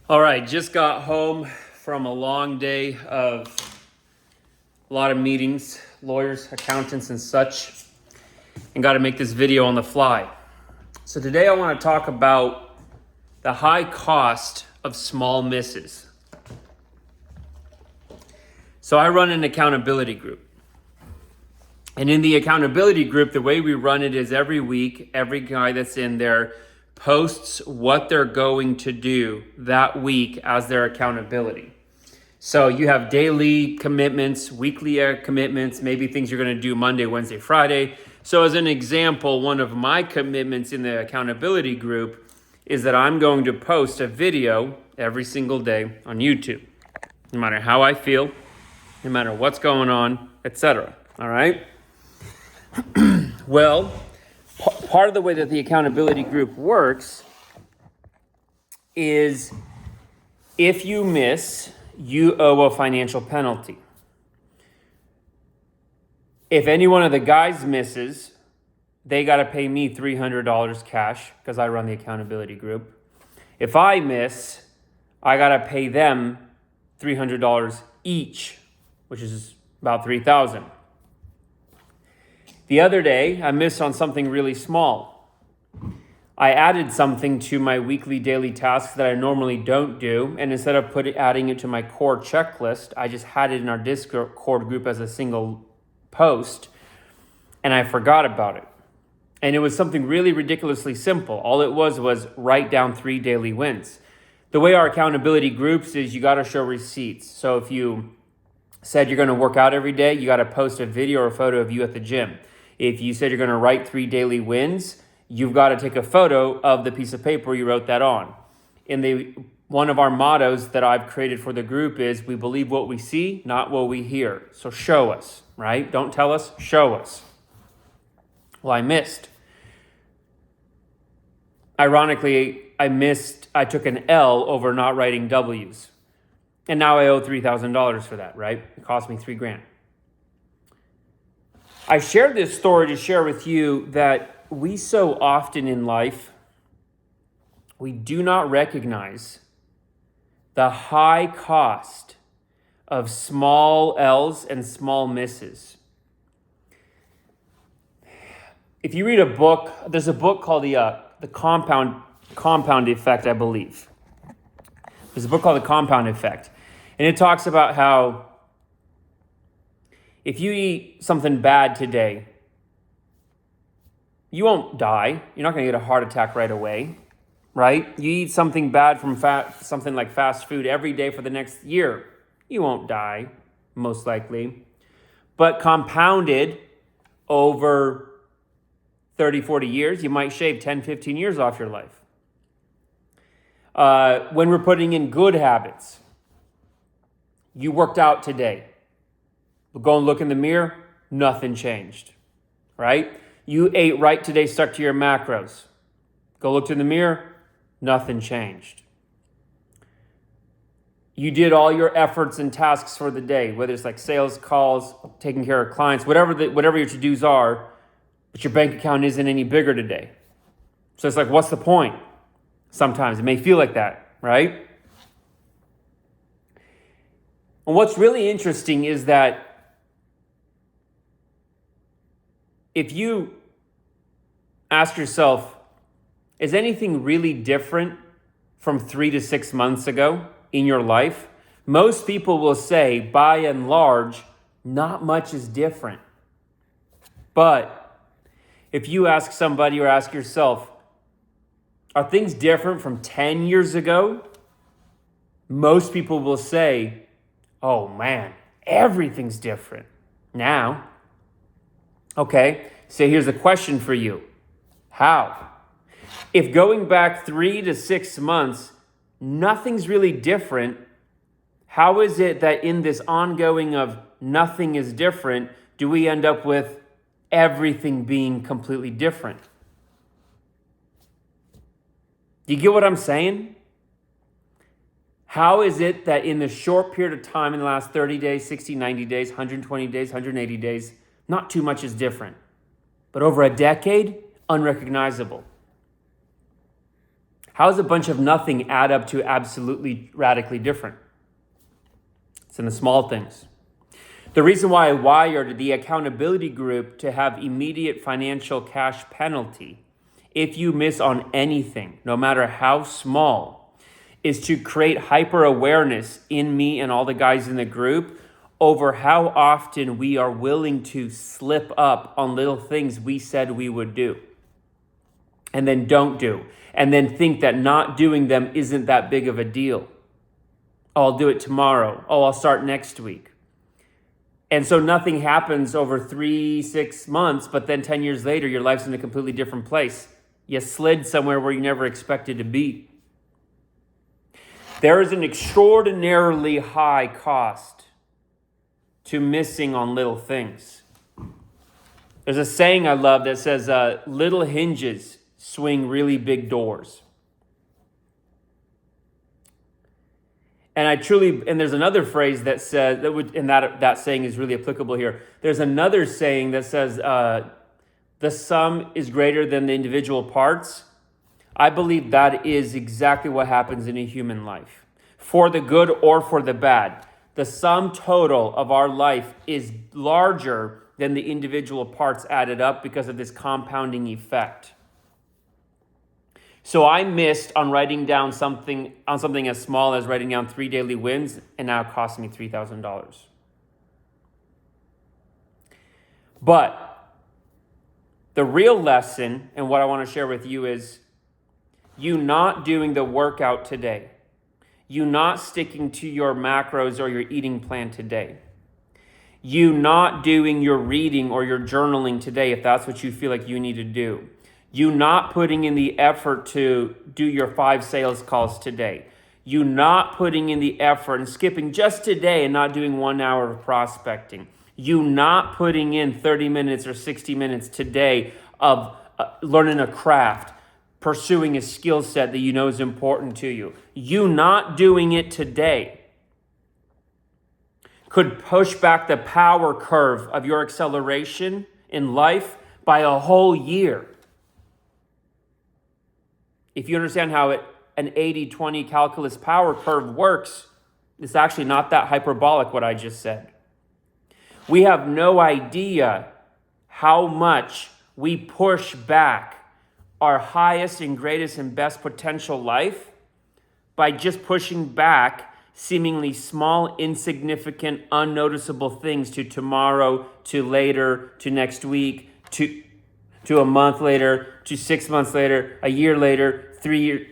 All right, just got home from a long day of a lot of meetings, lawyers, accountants, and such, and got to make this video on the fly. So today I want to talk about the high cost of small misses. So I run an accountability group. And in the accountability group, the way we run it is every week, every guy that's in there posts what they're going to do that week as their accountability. So you have daily commitments, weekly commitments, maybe things you're going to do Monday, Wednesday, Friday. So as an example, one of my commitments in the accountability group is that I'm going to post a video every single day on YouTube, no matter how I feel, no matter what's going on, etc. All right? Well, part of the way that the accountability group works is if you miss, you owe a financial penalty. If any one of the guys misses, they got to pay me $300 cash because I run the accountability group. If I miss, I got to pay them $300 each, which is about $3,000. The other day, I missed on something really small. I added something to my weekly daily tasks that I normally don't do, and instead of adding it to my core checklist, I just had it in our Discord group as a single post, and I forgot about it. And it was something really ridiculously simple. All it was write down 3 daily wins. The way our accountability groups is you got to show receipts. So if you said you're going to work out every day, you got to post a video or a photo of you at the gym. If you said you're going to write 3 daily wins, you've got to take a photo of the piece of paper you wrote that on. One of our mottos that I've created for the group is we believe what we see, not what we hear. So show us, right? Don't tell us, show us. Well, I missed. Ironically, I took an L over not writing W's. And now I owe $3,000 for that, right? It cost me $3,000. I shared this story to share with you that we so often in life, we do not recognize the high cost of small L's and small misses. If you read a book, there's a book called the Compound Effect, I believe. There's a book called The Compound Effect. And it talks about how if you eat something bad today, you won't die. You're not going to get a heart attack right away, right? You eat something bad from something like fast food every day for the next year, you won't die, most likely. But compounded over 30, 40 years, you might shave 10, 15 years off your life. When we're putting in good habits, you worked out today. Go and look in the mirror, nothing changed, right? You ate right today, stuck to your macros. Go look in the mirror, nothing changed. You did all your efforts and tasks for the day, whether it's like sales calls, taking care of clients, whatever your to-dos are, but your bank account isn't any bigger today. So it's like, what's the point? Sometimes it may feel like that, right? And what's really interesting is that if you ask yourself, is anything really different from 3 to 6 months ago in your life? Most people will say, by and large, not much is different. But if you ask somebody or ask yourself, are things different from 10 years ago? Most people will say, oh man, everything's different now. Okay, so here's a question for you. How? If going back 3 to 6 months, nothing's really different, how is it that in this ongoing of nothing is different, do we end up with everything being completely different? Do you get what I'm saying? How is it that in the short period of time, in the last 30 days, 60, 90 days, 120 days, 180 days, not too much is different, but over a decade, unrecognizable? How does a bunch of nothing add up to absolutely radically different? It's in the small things. The reason why I wired the accountability group to have immediate financial cash penalty if you miss on anything, no matter how small, is to create hyper awareness in me and all the guys in the group over how often we are willing to slip up on little things we said we would do and then don't do, and then think that not doing them isn't that big of a deal. Oh, I'll do it tomorrow. Oh, I'll start next week. And so nothing happens over 3-6 months, but then 10 years later, your life's in a completely different place. You slid somewhere where you never expected to be. There is an extraordinarily high cost to missing on little things. There's a saying I love that says, little hinges swing really big doors. And there's another phrase that says, that saying is really applicable here. There's another saying that says, the sum is greater than the individual parts. I believe that is exactly what happens in a human life. For the good or for the bad, the sum total of our life is larger than the individual parts added up because of this compounding effect. So I missed on writing down something as small as writing down 3 daily wins, and now it cost me $3,000. But the real lesson, and what I want to share with you, is you not doing the workout today, you not sticking to your macros or your eating plan today, you not doing your reading or your journaling today if that's what you feel like you need to do, you not putting in the effort to do your 5 sales calls today, you not putting in the effort and skipping just today and not doing 1 hour of prospecting, you not putting in 30 minutes or 60 minutes today of learning a craft, pursuing a skill set that you know is important to you, you not doing it today could push back the power curve of your acceleration in life by a whole year. If you understand how an 80-20 calculus power curve works, it's actually not that hyperbolic what I just said. We have no idea how much we push back our highest and greatest and best potential life by just pushing back seemingly small, insignificant, unnoticeable things to tomorrow, to later, to next week, to a month later, to 6 months later, a year later, 3 years.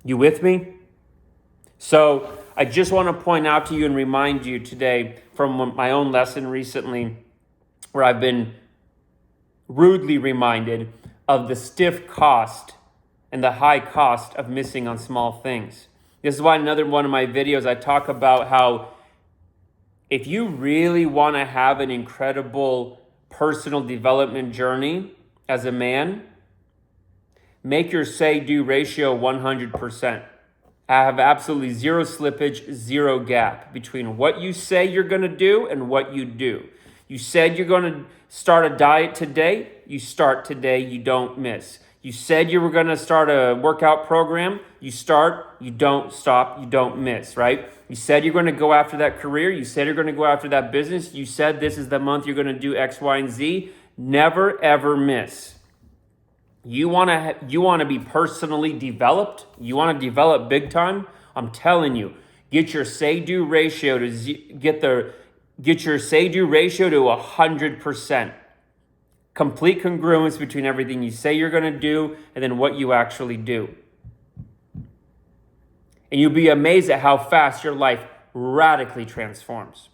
You with me? So I just want to point out to you and remind you today from my own lesson recently, where I've been rudely reminded of the stiff cost and the high cost of missing on small things. This is why another one of my videos, I talk about how if you really want to have an incredible personal development journey as a man, make your say-do ratio 100%. Have absolutely zero slippage, zero gap between what you say you're going to do and what you do. You said you're going to start a diet today, you start today, you don't miss. You said you were going to start a workout program, you start, you don't stop, you don't miss, right? You said you're going to go after that career, you said you're going to go after that business, you said this is the month you're going to do X, Y, and Z. Never, ever miss. You want to be personally developed? You want to develop big time? I'm telling you, get your say-do ratio to get your say-do ratio to 100%. Complete congruence between everything you say you're going to do and then what you actually do. And you'll be amazed at how fast your life radically transforms.